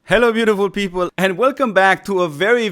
Hello beautiful people, and welcome back to a very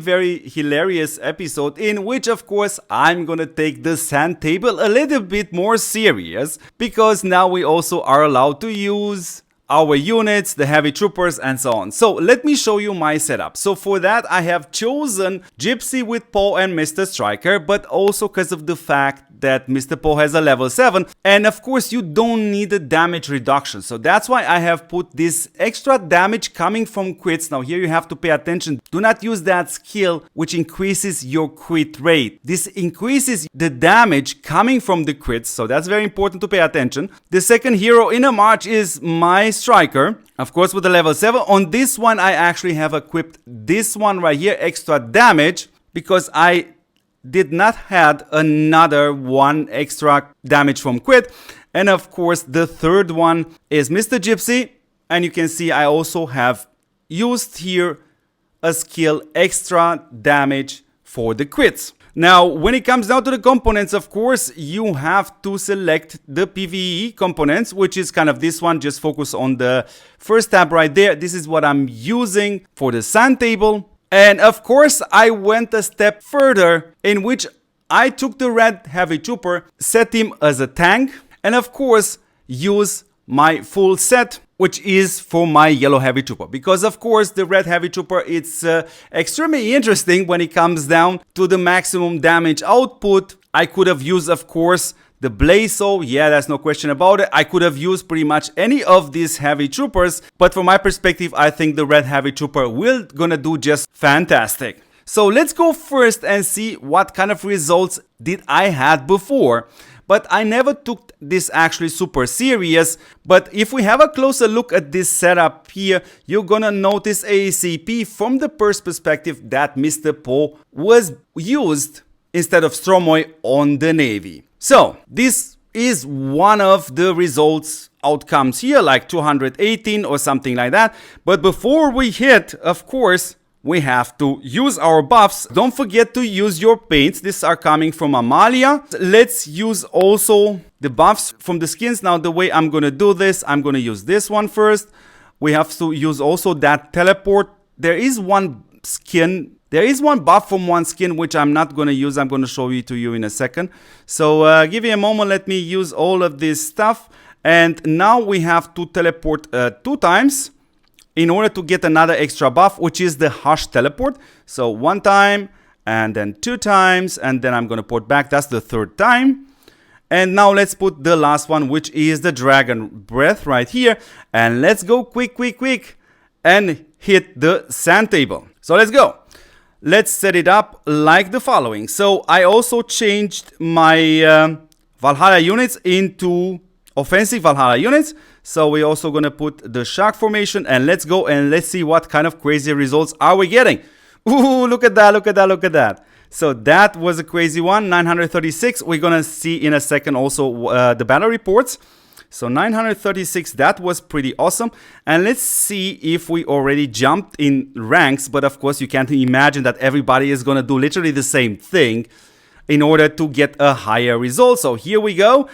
hilarious episode in which of course I'm gonna take the sand table a little bit more serious, because now we also are allowed to use our units, the heavy troopers and so on. So let me show you my setup. So for that I have chosen Gypsy with Poe and Mr. Striker, but also because of the fact that Mr. Poe has a level 7, and of course you don't need a damage reduction, so that's why I have put this extra damage coming from crits. Now here you have to pay attention, do not use that skill which increases your crit rate. This increases the damage coming from the crits, so that's very important to pay attention. The second hero in a march is my Striker, of course with the level 7. On this one I actually have equipped this one right here, extra damage, because I did not had another one extra damage from crit. And of course the third one is Mr. Gypsy, and you can see I also have used here a skill extra damage for the crits. Now when it comes down to the components, of course you have to select the PvE components, which is kind of this one. Just focus on the first tab right there. This is what I'm using for the sand table. And of course I went a step further, in which I took the red heavy trooper, set him as a tank, and of course use my full set, which is for my yellow heavy trooper, because of course the red heavy trooper, it's extremely interesting when it comes down to the maximum damage output. I could have used of course the Blazo, yeah, that's no question about it. I could have used pretty much any of these heavy troopers, but from my perspective I think the red heavy trooper will gonna do just fantastic. So let's go first and see what kind of results did I had before. But I never took this actually super serious. But if we have a closer look at this setup here, you're gonna notice ACP from the first perspective that Mr. Poe was used instead of Stromoy on the Navy. So this is one of the results outcomes here, like 218 or something like that. But before we hit, of course, we have to use our buffs. Don't forget to use your paints. These are coming from Amalia. Let's use also the buffs from the skins. Now the way I'm gonna do this, I'm gonna use this one first. We have to use also that teleport. There is one skin, there is one buff from one skin which I'm not gonna use. I'm gonna show it to you in a second. So give me a moment, let me use all of this stuff. And now we have to teleport 2 times in order to get another extra buff, which is the Hush teleport. So 1 time and then 2 times, and then I'm gonna port back. That's the 3rd time. And now let's put the last one, which is the Dragon Breath right here. And let's go quick and hit the sand table. So let's go. Let's set it up like the following. So I also changed my Valhalla units into offensive Valhalla units. So we're also gonna put the shark formation, and let's go and let's see what kind of crazy results are we getting. Ooh, look at that. So that was a crazy one, 936. We're gonna see in a second also the battle reports. So 936, that was pretty awesome. And let's see if we already jumped in ranks, but of course you can't imagine that everybody is gonna do literally the same thing in order to get a higher result. So here we go,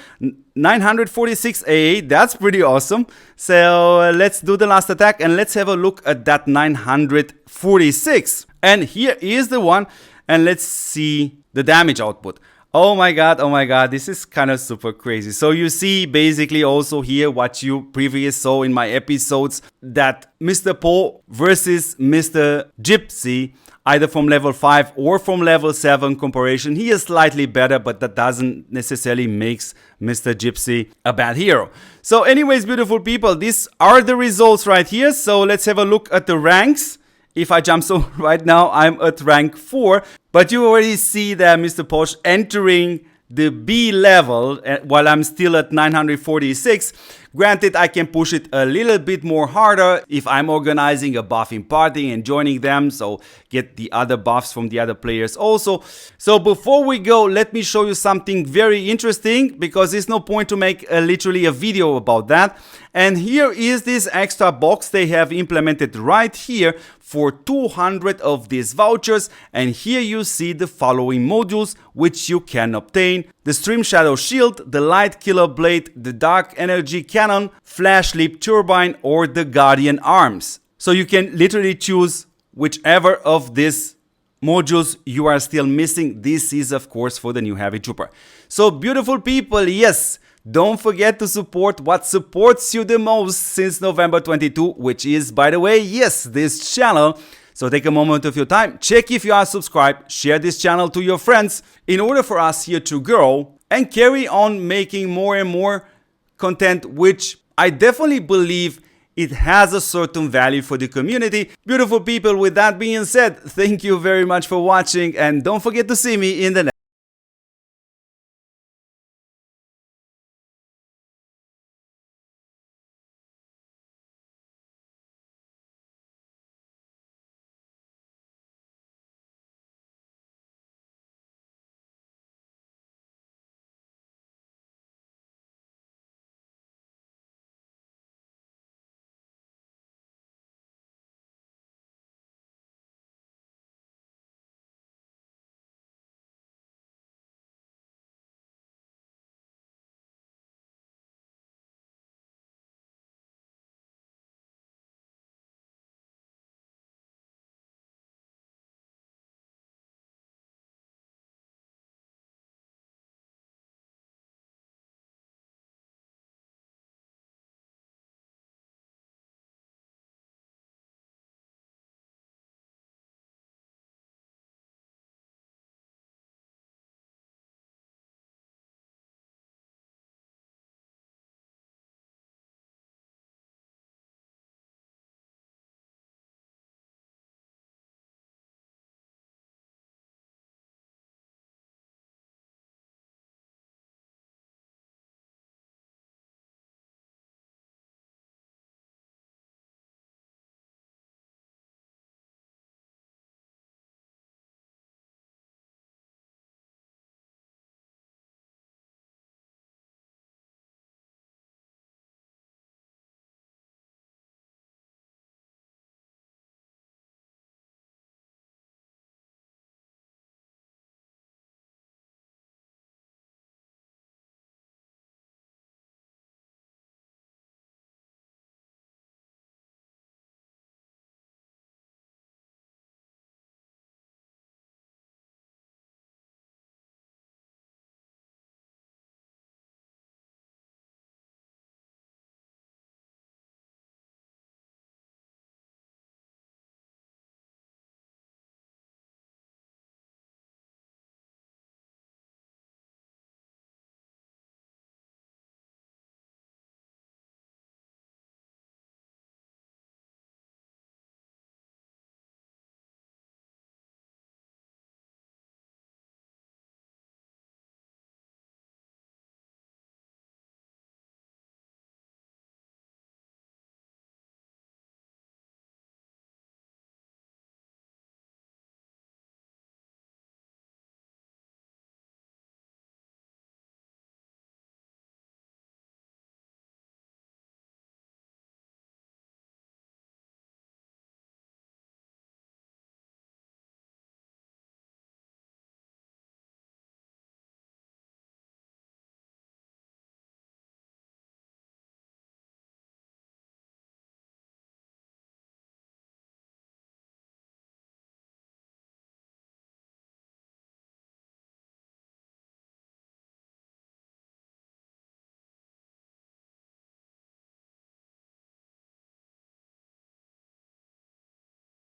946 AA, that's pretty awesome. So let's do the last attack and let's have a look at that 946. And here is the one, and let's see the damage output. Oh my god, this is kind of super crazy. So you see basically also here what you previously saw in my episodes, that Mr. Poe versus Mr. Gypsy, either from level 5 or from level 7 comparison, he is slightly better, but that doesn't necessarily makes Mr. Gypsy a bad hero. So anyways, beautiful people, these are the results right here. So let's have a look at the ranks. If I jump, so right now I'm at rank 4, but you already see that Mr. Posh entering the B level while I'm still at 946. Granted, I can push it a little bit more harder if I'm organizing a buffing party and joining them, so get the other buffs from the other players also. So before we go, let me show you something very interesting, because there's no point to make literally a video about that. And here is this extra box they have implemented right here for 200 of these vouchers, and here you see the following modules which you can obtain: the Stream Shadow Shield, the Light Killer Blade, the Dark Energy Cannon, Flash Leap Turbine, or the Guardian Arms. So you can literally choose whichever of these modules you are still missing. This is of course for the new Heavy Trooper. So beautiful people, yes, don't forget to support what supports you the most since November 22, which is, by the way, yes, this channel. So take a moment of your time, check if you are subscribed, share this channel to your friends in order for us here to grow and carry on making more and more content, which I definitely believe it has a certain value for the community. Beautiful people, with that being said, thank you very much for watching and don't forget to see me in the next